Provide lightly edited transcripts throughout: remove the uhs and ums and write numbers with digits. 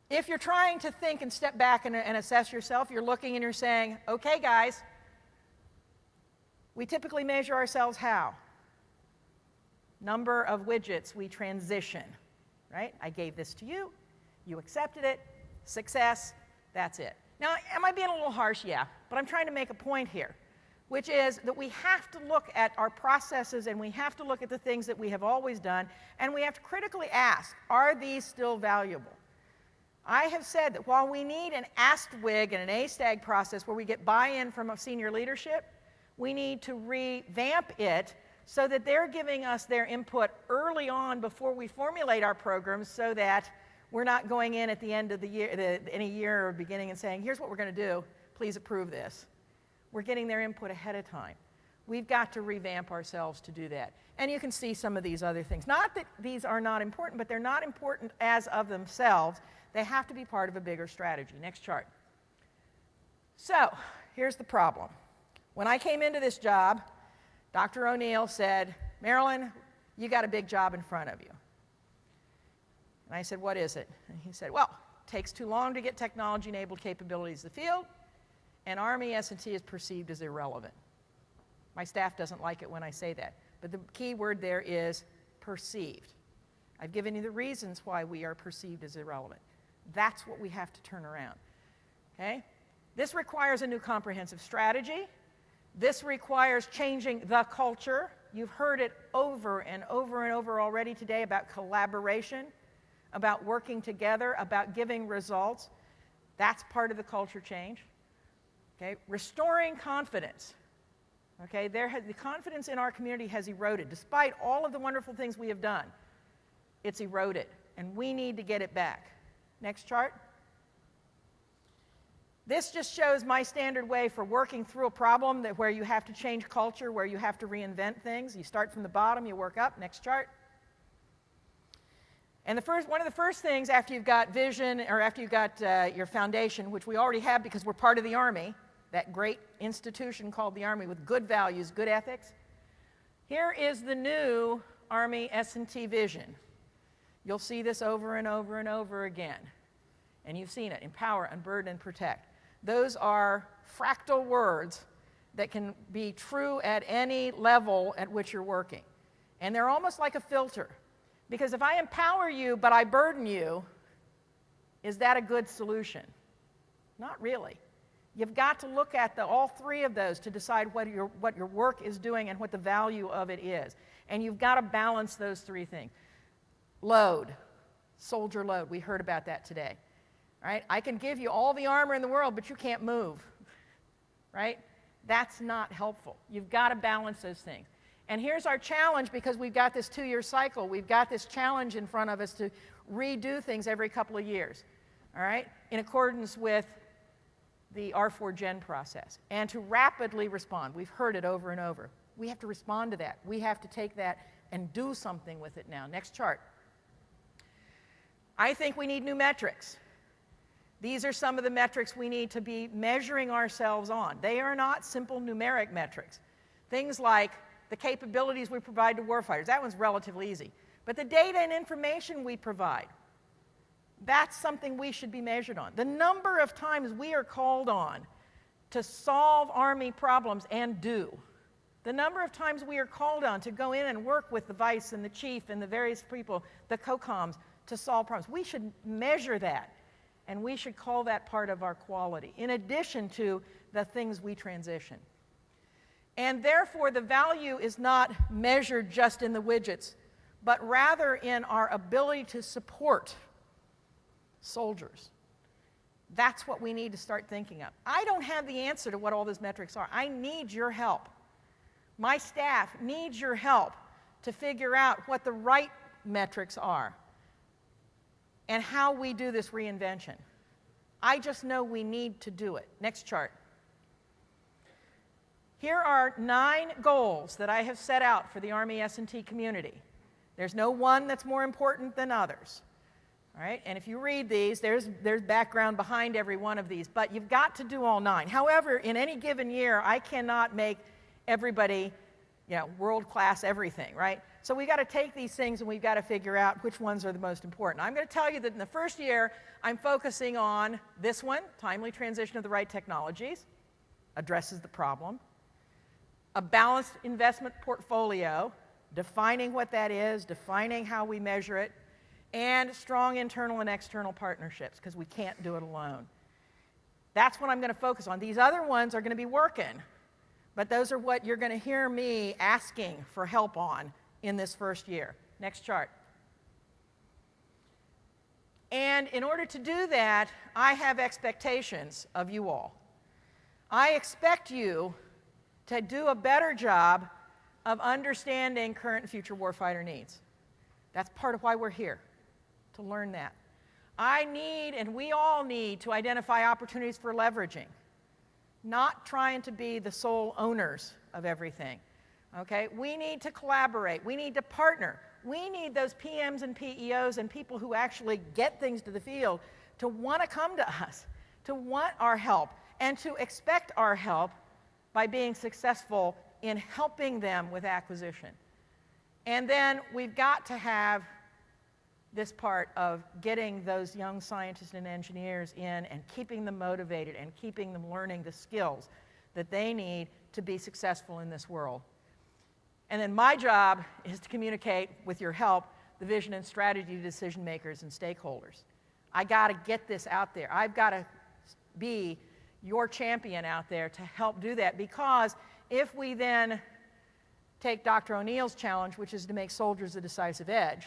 If you're trying to think and step back and assess yourself, you're looking and you're saying, okay, guys, we typically measure ourselves how? Number of widgets we transition, right? I gave this to you, you accepted it, success, that's it. Now, am I being a little harsh? Yeah, but I'm trying to make a point here, which is that we have to look at our processes and we have to look at the things that we have always done, and we have to critically ask, are these still valuable? I have said that while we need an ASTWIG and an ASTAG process where we get buy-in from senior leadership, we need to revamp it so that they're giving us their input early on before we formulate our programs, so that we're not going in at the end of the year, any year or beginning, and saying, here's what we're going to do, please approve this. We're getting their input ahead of time. We've got to revamp ourselves to do that. And you can see some of these other things. Not that these are not important, but they're not important as of themselves. They have to be part of a bigger strategy. Next chart. So, here's the problem. When I came into this job, Dr. O'Neill said, Marilyn, you got a big job in front of you. And I said, what is it? And he said, well, it takes too long to get technology-enabled capabilities to the field, and Army S&T is perceived as irrelevant. My staff doesn't like it when I say that, but the key word there is perceived. I've given you the reasons why we are perceived as irrelevant. That's what we have to turn around, okay? This requires a new comprehensive strategy. This requires changing the culture. You've heard it over and over and over already today about collaboration, about working together, about giving results. That's part of the culture change. Okay? Restoring confidence. Okay? The confidence in our community has eroded. Despite all of the wonderful things we have done, it's eroded, and we need to get it back. Next chart. This just shows my standard way for working through a problem where you have to change culture, where you have to reinvent things. You start from the bottom, you work up. Next chart. And one of the first things after you've got vision, or after you've got your foundation, which we already have because we're part of the Army, that great institution called the Army with good values, good ethics. Here is the new Army S&T vision. You'll see this over and over and over again. And you've seen it: empower, unburden, and protect. Those are fractal words that can be true at any level at which you're working. And they're almost like a filter. Because if I empower you but I burden you, is that a good solution? Not really. You've got to look at all three of those to decide what your work is doing and what the value of it is. And you've got to balance those three things. Load, soldier load. We heard about that today. Right? I can give you all the armor in the world, but you can't move. Right? That's not helpful. You've got to balance those things. And here's our challenge, because we've got this 2-year cycle. We've got this challenge in front of us to redo things every couple of years, all right, in accordance with the R4Gen process, and to rapidly respond. We've heard it over and over. We have to respond to that. We have to take that and do something with it now. Next chart. I think we need new metrics. These are some of the metrics we need to be measuring ourselves on. They are not simple numeric metrics. Things like the capabilities we provide to warfighters, that one's relatively easy. But the data and information we provide, that's something we should be measured on. The number of times we are called on to solve Army problems and do. The number of times we are called on to go in and work with the vice and the chief and the various people, the COCOMs, to solve problems. We should measure that, and we should call that part of our quality, in addition to the things we transition. And therefore, the value is not measured just in the widgets, but rather in our ability to support soldiers. That's what we need to start thinking of. I don't have the answer to what all those metrics are. I need your help. My staff needs your help to figure out what the right metrics are and how we do this reinvention. I just know we need to do it. Next chart. Here are 9 goals that I have set out for the Army S&T community. There's no one that's more important than others. All right? And if you read these, there's background behind every one of these, but you've got to do all 9. However, in any given year, I cannot make everybody, world-class everything, right? So we've got to take these things and we've got to figure out which ones are the most important. I'm going to tell you that in the first year, I'm focusing on this one, timely transition of the right technologies, addresses the problem. A balanced investment portfolio, defining what that is, defining how we measure it, and strong internal and external partnerships, because we can't do it alone. That's what I'm going to focus on. These other ones are going to be working, but those are what you're going to hear me asking for help on in this first year. Next chart. And in order to do that, I have expectations of you all. I expect you to do a better job of understanding current and future warfighter needs. That's part of why we're here, to learn that. I need, and we all need, to identify opportunities for leveraging, not trying to be the sole owners of everything. Okay? We need to collaborate. We need to partner. We need those PMs and PEOs and people who actually get things to the field to want to come to us, to want our help, and to expect our help by being successful in helping them with acquisition. And then we've got to have this part of getting those young scientists and engineers in and keeping them motivated and keeping them learning the skills that they need to be successful in this world. And then my job is to communicate, with your help, the vision and strategy to decision makers and stakeholders. I got to get this out there. I've got to be your champion out there to help do that, because if we then take Dr. O'Neill's challenge, which is to make soldiers a decisive edge,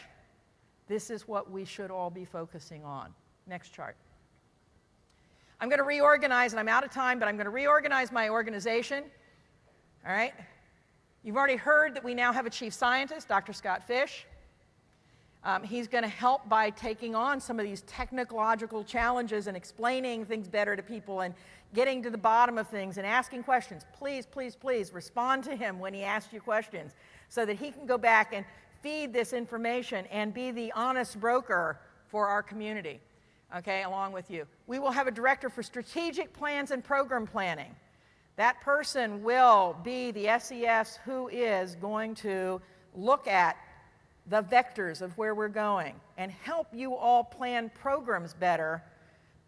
this is what we should all be focusing on. Next chart. I'm going to reorganize, and I'm out of time, but I'm going to reorganize my organization. All right? You've already heard that we now have a chief scientist, Dr. Scott Fish. He's going to help by taking on some of these technological challenges and explaining things better to people and getting to the bottom of things and asking questions. Please, please, please respond to him when he asks you questions so that he can go back and feed this information and be the honest broker for our community, okay, along with you. We will have a director for strategic plans and program planning. That person will be the SES who is going to look at the vectors of where we're going and help you all plan programs better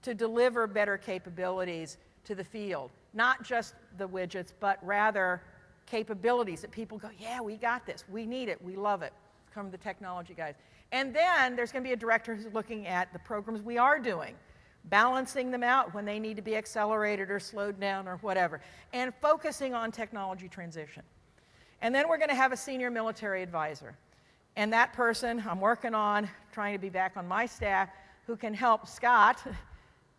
to deliver better capabilities to the field. Not just the widgets, but rather capabilities that people go, yeah, we got this, we need it, we love it. Come the technology guys. And then there's going to be a director who's looking at the programs we are doing, balancing them out when they need to be accelerated or slowed down or whatever, and focusing on technology transition. And then we're going to have a senior military advisor. And that person, I'm working on trying to be back on my staff, who can help Scott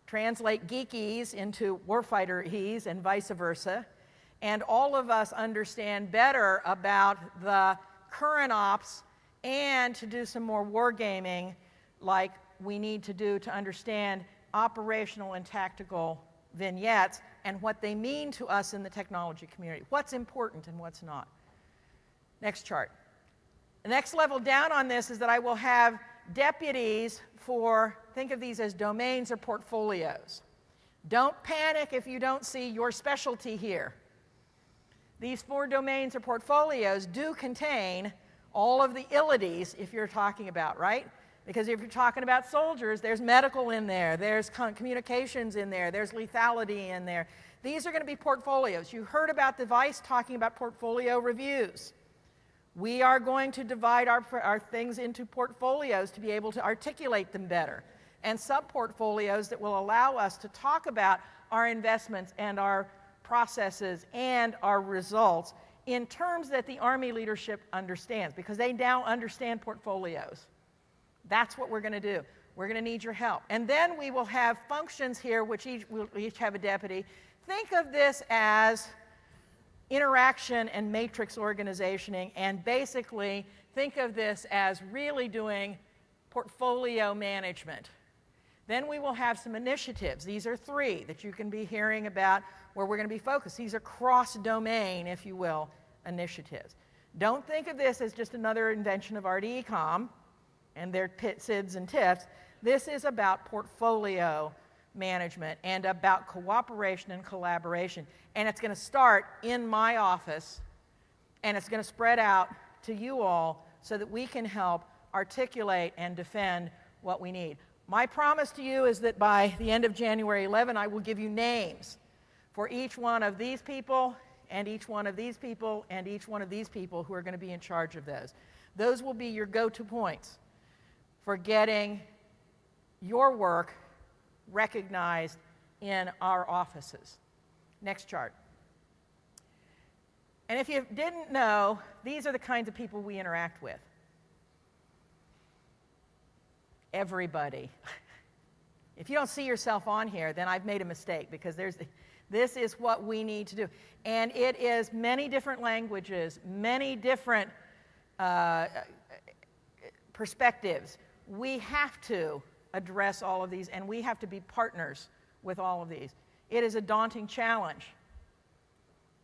translate geekies into warfighter-ease and vice versa, and all of us understand better about the current ops and to do some more wargaming like we need to do to understand operational and tactical vignettes and what they mean to us in the technology community, what's important and what's not. Next chart. The next level down on this is that I will have deputies for, think of these as domains or portfolios. Don't panic if you don't see your specialty here. These 4 domains or portfolios do contain all of the ilities if you're talking about, right? Because if you're talking about soldiers, there's medical in there, there's communications in there, there's lethality in there. These are going to be portfolios. You heard about the Vice talking about portfolio reviews. We are going to divide our things into portfolios to be able to articulate them better, and sub-portfolios that will allow us to talk about our investments and our processes and our results in terms that the Army leadership understands, because they now understand portfolios. That's what we're going to do. We're going to need your help. And then we will have functions here, which will each have a deputy. Think of this as interaction and matrix organizationing, and basically think of this as really doing portfolio management. Then we will have some initiatives. These are 3 that you can be hearing about where we're going to be focused. These are cross-domain, if you will, initiatives. Don't think of this as just another invention of RDECOM and their SIDS and TIFs. This is about portfolio management and about cooperation and collaboration. And it's going to start in my office, and it's going to spread out to you all so that we can help articulate and defend what we need. My promise to you is that by the end of January 11, I will give you names for each one of these people, and each one of these people, and each one of these people who are going to be in charge of those. Those will be your go-to points for getting your work recognized in our offices. Next chart. And if you didn't know, these are the kinds of people we interact with. Everybody. If you don't see yourself on here, then I've made a mistake, because this is what we need to do. And it is many different languages, many different perspectives. We have to address all of these, and we have to be partners with all of these. It is a daunting challenge,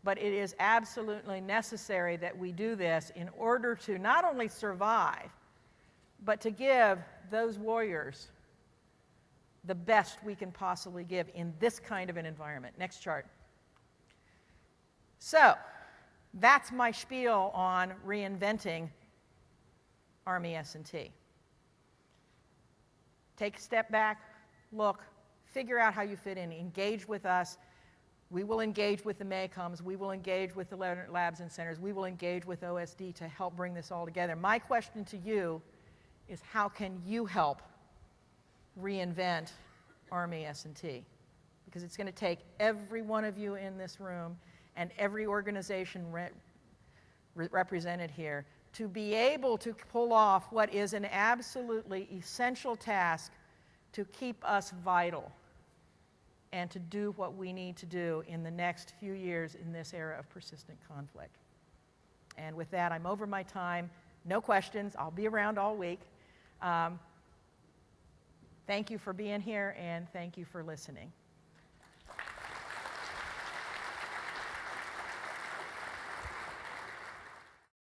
but it is absolutely necessary that we do this in order to not only survive, but to give those warriors the best we can possibly give in this kind of an environment. Next chart. So, that's my spiel on reinventing Army S&T. Take a step back, look, figure out how you fit in, engage with us. We will engage with the MACOMs, we will engage with the labs and centers, we will engage with OSD to help bring this all together. My question to you is, how can you help reinvent Army S&T? Because it's going to take every one of you in this room and every organization represented here to be able to pull off what is an absolutely essential task to keep us vital and to do what we need to do in the next few years in this era of persistent conflict. And with that, I'm over my time. No questions. I'll be around all week. Thank you for being here, and thank you for listening.